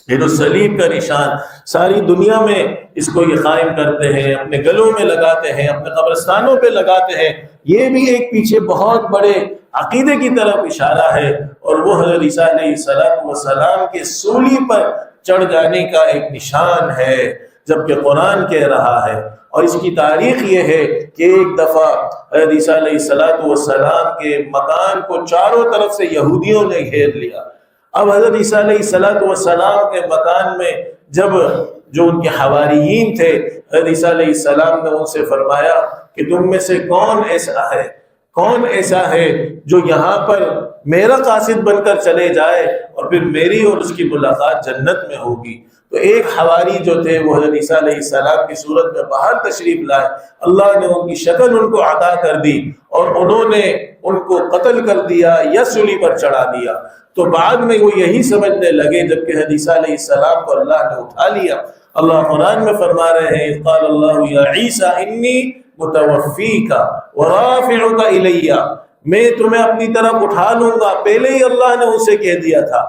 یہ جو صلیب کا نشان ساری دنیا میں اس کو یہ قائم کرتے ہیں، اپنے گلوں میں لگاتے ہیں، اپنے قبرستانوں پہ لگاتے ہیں، یہ بھی ایک پیچھے بہت بڑے عقیدے کی طرف اشارہ ہے، اور وہ حضرت عیسیٰ علیہ السلام کے سولی پر چڑھ جانے کا ایک نشان ہے، جبکہ قرآن کہہ رہا ہے۔ اور اس کی تاریخ یہ ہے کہ ایک دفعہ حضرت عیسیٰ علیہ السلام کے مکان کو چاروں طرف سے یہودیوں نے گھیر لیا۔ اب حضرت عیسیٰ علیہ السلام کے مکان میں جب جو ان کے حواریین تھے، حضرت عیسیٰ علیہ السلام نے ان سے فرمایا کہ تم میں سے کون ایسا ہے جو یہاں پر میرا قاصد بن کر چلے جائے اور پھر میری اور اس کی ملاقات جنت میں ہوگی۔ تو ایک حواری جو تھے وہ حضرت عیسیٰ علیہ السلام کی صورت میں باہر تشریف لائے، اللہ نے ان کی شکل ان کو عطا کر دی اور انہوں نے ان کو قتل کر دیا یا سولی پر چڑھا دیا۔ تو بعد میں وہ یہی سمجھنے لگے جبکہ حضرت عیسیٰ علیہ السلام کو اللہ نے اٹھا لیا۔ اللہ قرآن میں فرما رہے ہیں قال اللہ یا عیسیٰ انی متوفیک ورافعک الی، میں تمہیں اپنی طرف اٹھا لوں گا۔ پہلے ہی اللہ نے اسے کہہ دیا تھا